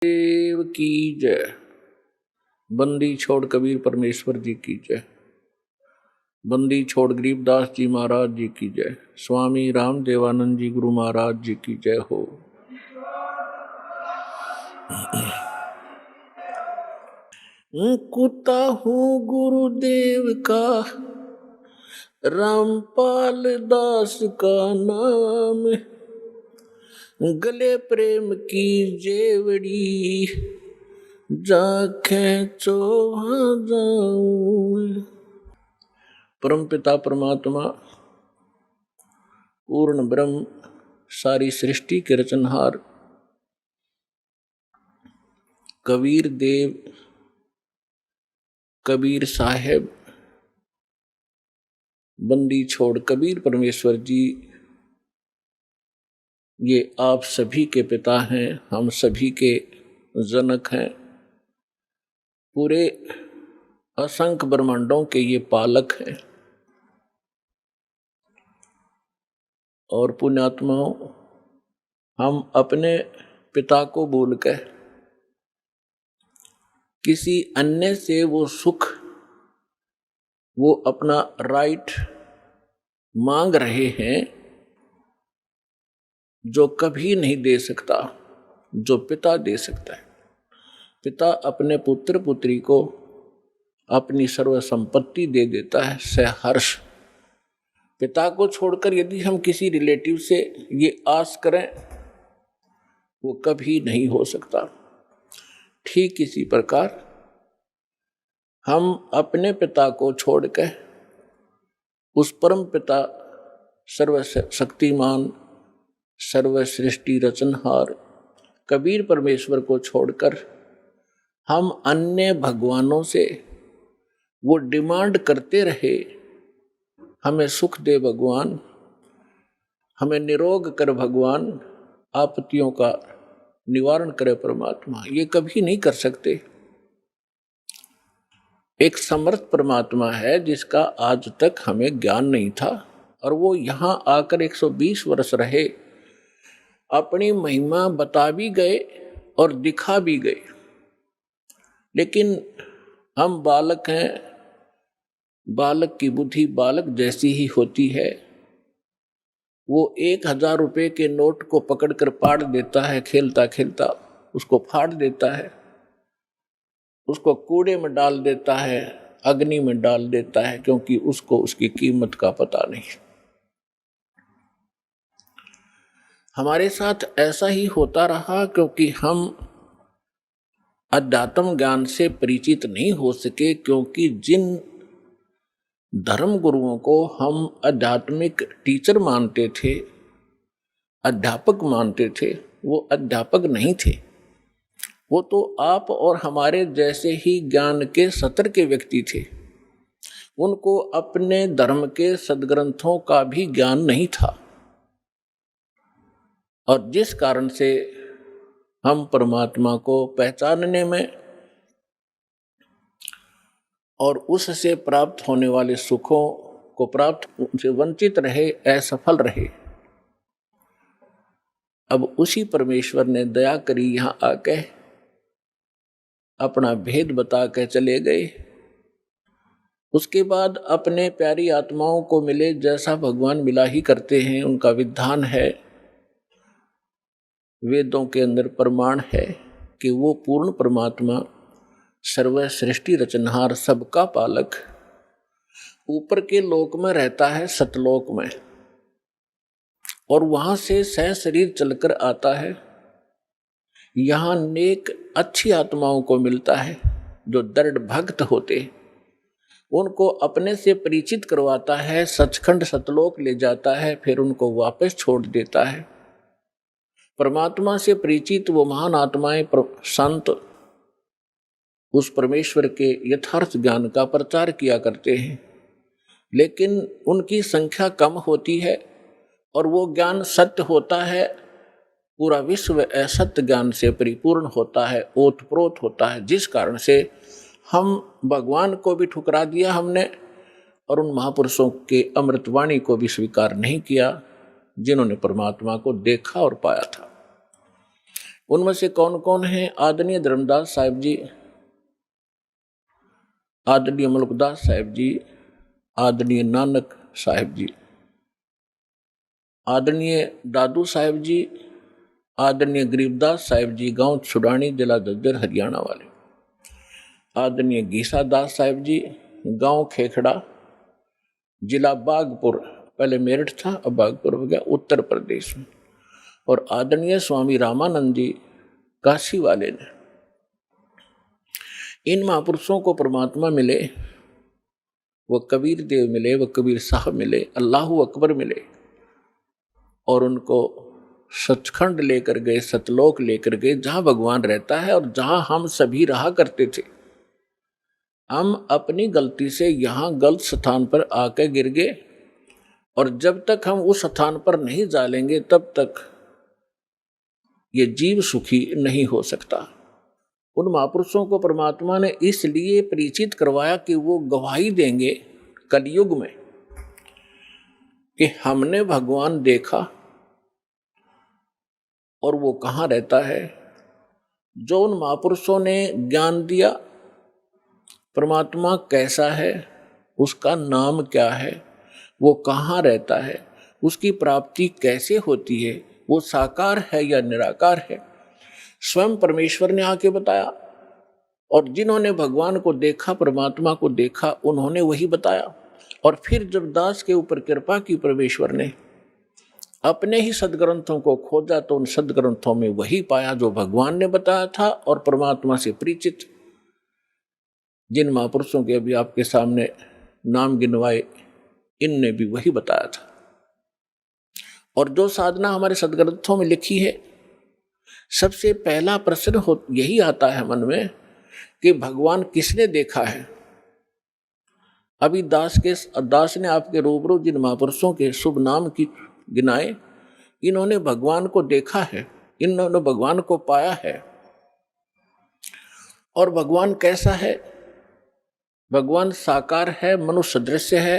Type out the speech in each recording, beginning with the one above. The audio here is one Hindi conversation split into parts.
देव की जय। बंदी छोड़ कबीर परमेश्वर जी की जय। बंदी छोड़ गरीबदास जी महाराज जी की जय। स्वामी राम देवानंद जी गुरु महाराज जी की जय हो। कुत्ता हूँ गुरुदेव का, रामपाल दास का नाम, गले प्रेम की जेवड़ी, जा खेचो जाऊं। परम पिता परमात्मा पूर्ण ब्रह्म सारी सृष्टि के रचनहार कबीर देव कबीर साहेब बंदी छोड़ कबीर परमेश्वर जी, ये आप सभी के पिता हैं, हम सभी के जनक हैं, पूरे असंख्य ब्रह्मांडों के ये पालक हैं। और पुण्यात्माओं, हम अपने पिता को भूलकर किसी अन्य से वो सुख, वो अपना राइट मांग रहे हैं जो कभी नहीं दे सकता, जो पिता दे सकता है। पिता अपने पुत्र पुत्री को अपनी सर्व संपत्ति दे देता है सहर्ष। पिता को छोड़कर यदि हम किसी रिलेटिव से ये आस करें, वो कभी नहीं हो सकता। ठीक इसी प्रकार हम अपने पिता को छोड़कर उस परम पिता सर्वशक्तिमान सर्वसृष्टि रचनहार कबीर परमेश्वर को छोड़कर हम अन्य भगवानों से वो डिमांड करते रहे, हमें सुख दे भगवान, हमें निरोग कर भगवान, आपत्तियों का निवारण करे परमात्मा, ये कभी नहीं कर सकते। एक समर्थ परमात्मा है जिसका आज तक हमें ज्ञान नहीं था, और वो यहाँ आकर 120 वर्ष रहे, अपनी महिमा बता भी गए और दिखा भी गए। लेकिन हम बालक हैं, बालक की बुद्धि बालक जैसी ही होती है। वो 1000 रुपये के नोट को पकड़कर पाड़ देता है, खेलता खेलता उसको फाड़ देता है, उसको कूड़े में डाल देता है, अग्नि में डाल देता है, क्योंकि उसको उसकी कीमत का पता नहीं। हमारे साथ ऐसा ही होता रहा, क्योंकि हम अध्यात्म ज्ञान से परिचित नहीं हो सके, क्योंकि जिन धर्म गुरुओं को हम आध्यात्मिक टीचर मानते थे, अध्यापक मानते थे, वो अध्यापक नहीं थे। वो तो आप और हमारे जैसे ही ज्ञान के सत्र के व्यक्ति थे। उनको अपने धर्म के सद्ग्रंथों का भी ज्ञान नहीं था, और जिस कारण से हम परमात्मा को पहचानने में और उससे प्राप्त होने वाले सुखों को प्राप्त से वंचित रहे, असफल रहे। अब उसी परमेश्वर ने दया करी, यहाँ आके अपना भेद बता के चले गए। उसके बाद अपने प्यारी आत्माओं को मिले, जैसा भगवान मिला ही करते हैं, उनका विधान है, वेदों के अंदर प्रमाण है कि वो पूर्ण परमात्मा सर्व सृष्टि रचनहार सबका पालक ऊपर के लोक में रहता है, सतलोक में, और वहां से सह शरीर चलकर आता है। यहाँ नेक अच्छी आत्माओं को मिलता है जो दृढ़ भक्त होते, उनको अपने से परिचित करवाता है, सचखंड सतलोक ले जाता है, फिर उनको वापस छोड़ देता है। परमात्मा से परिचित वो महान आत्माएं संत उस परमेश्वर के यथार्थ ज्ञान का प्रचार किया करते हैं, लेकिन उनकी संख्या कम होती है, और वो ज्ञान सत्य होता है। पूरा विश्व असत्य ज्ञान से परिपूर्ण होता है, ओतप्रोत होता है, जिस कारण से हम भगवान को भी ठुकरा दिया हमने, और उन महापुरुषों के अमृतवाणी को भी स्वीकार नहीं किया जिन्होंने परमात्मा को देखा और पाया था। उनमें से कौन कौन है? आदरणीय धर्मदास साहिब जी, आदरणीय मलकदास साहिब जी, आदरणीय नानक साहिब जी, आदरणीय दादू साहिब जी, आदरणीय गरीबदास साहिब जी, गांव छुड़ानी, जिला झज्जर, हरियाणा वाले, आदरणीय गीसा दास साहिब जी, गांव खेखड़ा, जिला बागपुर, पहले मेरठ था अब बागपुर हो गया, उत्तर प्रदेश में, और आदरणीय स्वामी रामानंद जी काशी वाले ने। इन महापुरुषों को परमात्मा मिले, वो कबीर देव मिले, वो कबीर साहब मिले, अल्लाहू अकबर मिले, और उनको सचखंड लेकर गए, सतलोक लेकर गए, जहां भगवान रहता है और जहां हम सभी रहा करते थे। हम अपनी गलती से यहां गलत स्थान पर आकर गिर गए, और जब तक हम उस स्थान पर नहीं जा लेंगे तब तक ये जीव सुखी नहीं हो सकता। उन महापुरुषों को परमात्मा ने इसलिए परिचित करवाया कि वो गवाही देंगे कलयुग में कि हमने भगवान देखा और वो कहाँ रहता है। जो उन महापुरुषों ने ज्ञान दिया परमात्मा कैसा है, उसका नाम क्या है, वो कहाँ रहता है, उसकी प्राप्ति कैसे होती है, वो साकार है या निराकार है, स्वयं परमेश्वर ने आके बताया। और जिन्होंने भगवान को देखा, परमात्मा को देखा, उन्होंने वही बताया। और फिर जब दास के ऊपर कृपा की परमेश्वर ने, अपने ही सदग्रंथों को खोजा तो उन सदग्रंथों में वही पाया जो भगवान ने बताया था। और परमात्मा से परिचित जिन महापुरुषों के अभी आपके सामने नाम गिनवाए, इनने भी वही बताया था। और जो साधना हमारे सदग्रंथों में लिखी है, सबसे पहला प्रश्न यही आता है मन में कि भगवान किसने देखा है। अभी दास ने आपके रूबरू जिन महापुरुषों के शुभ नाम की गिनाए, इन्होंने भगवान को देखा है, इन्होंने भगवान को पाया है। और भगवान कैसा है? भगवान साकार है, मनुष्य सदृश है,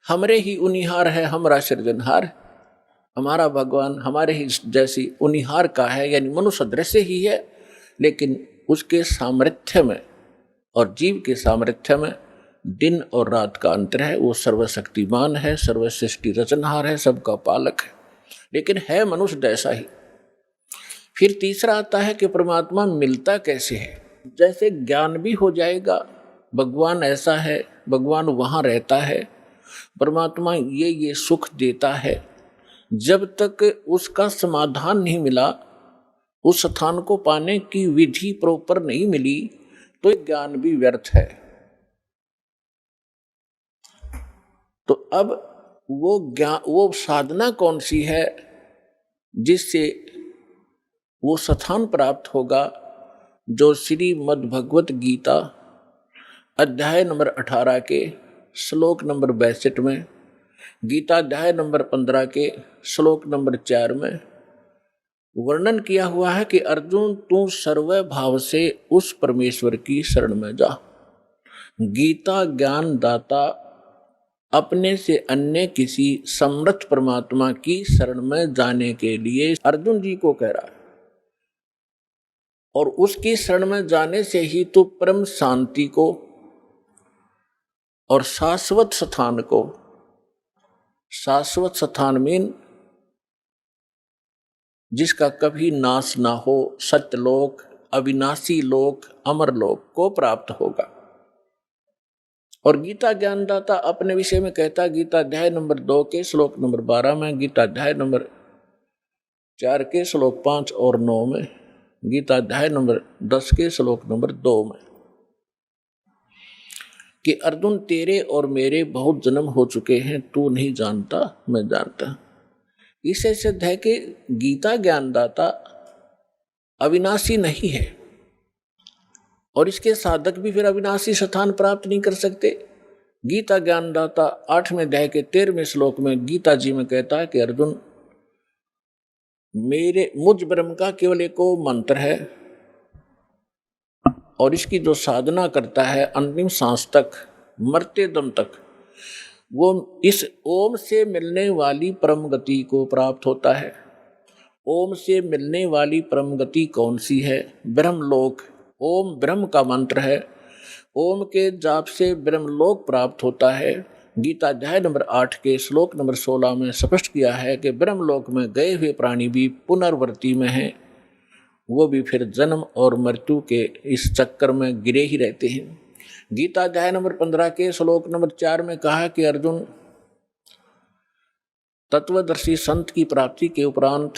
हमरे ही उनिहार है, हमारा सृजनहार। हमारा भगवान हमारे ही जैसी उनिहार का है, यानी मनुष्य सदृश ही है, लेकिन उसके सामर्थ्य में और जीव के सामर्थ्य में दिन और रात का अंतर है। वो सर्वशक्तिमान है, सर्वसृष्टि रचनहार है, सबका पालक है, लेकिन है मनुष्य जैसा ही। फिर तीसरा आता है कि परमात्मा मिलता कैसे है। जैसे ज्ञान भी हो जाएगा, भगवान ऐसा है, भगवान वहाँ रहता है, परमात्मा ये सुख देता है, जब तक उसका समाधान नहीं मिला, उस स्थान को पाने की विधि प्रॉपर नहीं मिली, तो ज्ञान भी व्यर्थ है। तो अब वो साधना कौन सी है जिससे वो स्थान प्राप्त होगा, जो श्रीमद् भगवत गीता अध्याय नंबर 18 के श्लोक नंबर 62 में, गीता अध्याय नंबर 15 के श्लोक नंबर 4 में वर्णन किया हुआ है कि अर्जुन तू सर्व भाव से उस परमेश्वर की शरण में जा। गीता ज्ञान दाता अपने से अन्य किसी समर्थ परमात्मा की शरण में जाने के लिए अर्जुन जी को कह रहा है, और उसकी शरण में जाने से ही तो परम शांति को और शाश्वत स्थान को, शाश्वत स्थान मीन जिसका कभी नाश ना हो, सत्यलोक, अविनाशी लोक, अमर लोक को प्राप्त होगा। और गीता ज्ञानदाता अपने विषय में कहता, गीता अध्याय नंबर 2 के श्लोक नंबर 12 में, गीता अध्याय नंबर 4 के श्लोक 5 और 9 में, गीता अध्याय नंबर 10 के श्लोक नंबर 2 में, कि अर्जुन तेरे और मेरे बहुत जन्म हो चुके हैं, तू नहीं जानता, मैं जानता। इससे सिद्ध है कि गीता ज्ञानदाता अविनाशी नहीं है, और इसके साधक भी फिर अविनाशी स्थान प्राप्त नहीं कर सकते। गीता ज्ञानदाता 8वें अध्याय के 13वें श्लोक में गीता जी में कहता है कि अर्जुन मुझ ब्रह्म का केवल एक मंत्र है, और इसकी जो साधना करता है अंतिम सांस तक, मरते दम तक, वो इस ओम से मिलने वाली परम गति को प्राप्त होता है। ओम से मिलने वाली परम गति कौन सी है? ब्रह्मलोक। ओम ब्रह्म का मंत्र है। ओम के जाप से ब्रह्मलोक प्राप्त होता है। गीता अध्याय नंबर 8 के श्लोक नंबर 16 में स्पष्ट किया है कि ब्रह्मलोक में गए हुए प्राणी भी पुनर्वृत्ति में हैं, वो भी फिर जन्म और मृत्यु के इस चक्कर में गिरे ही रहते हैं। गीता अध्याय नंबर 15 के श्लोक नंबर 4 में कहा कि अर्जुन, तत्वदर्शी संत की प्राप्ति के उपरांत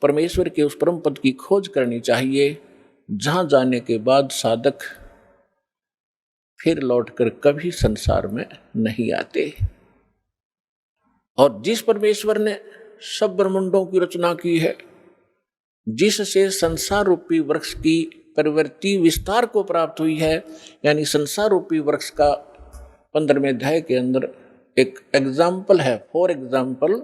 परमेश्वर के उस परम पद की खोज करनी चाहिए, जहां जाने के बाद साधक फिर लौटकर कभी संसार में नहीं आते। और जिस परमेश्वर ने सब ब्रह्मांडों की रचना की है, जिससे संसार रूपी वृक्ष की प्रवृत्ति विस्तार को प्राप्त हुई है, यानी संसार रूपी वृक्ष का 15वें अध्याय के अंदर एक एग्जाम्पल है, फॉर एग्जाम्पल,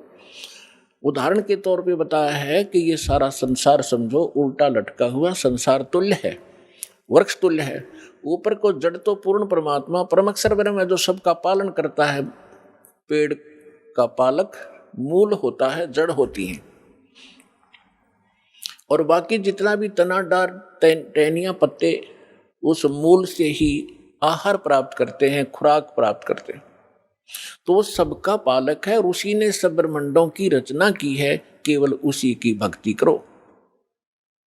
उदाहरण के तौर पे बताया है कि ये सारा संसार समझो उल्टा लटका हुआ संसार तुल्य है, वृक्ष तुल्य है। ऊपर को जड़ तो पूर्ण परमात्मा परम अक्षर ब्रह्म है जो सबका पालन करता है। पेड़ का पालक मूल होता है, जड़ होती है, और बाकी जितना भी तना डार टहनियां पत्ते उस मूल से ही आहार प्राप्त करते हैं, खुराक प्राप्त करते हैं। तो वो सबका पालक है और उसी ने सब ब्रह्मांडों की रचना की है, केवल उसी की भक्ति करो।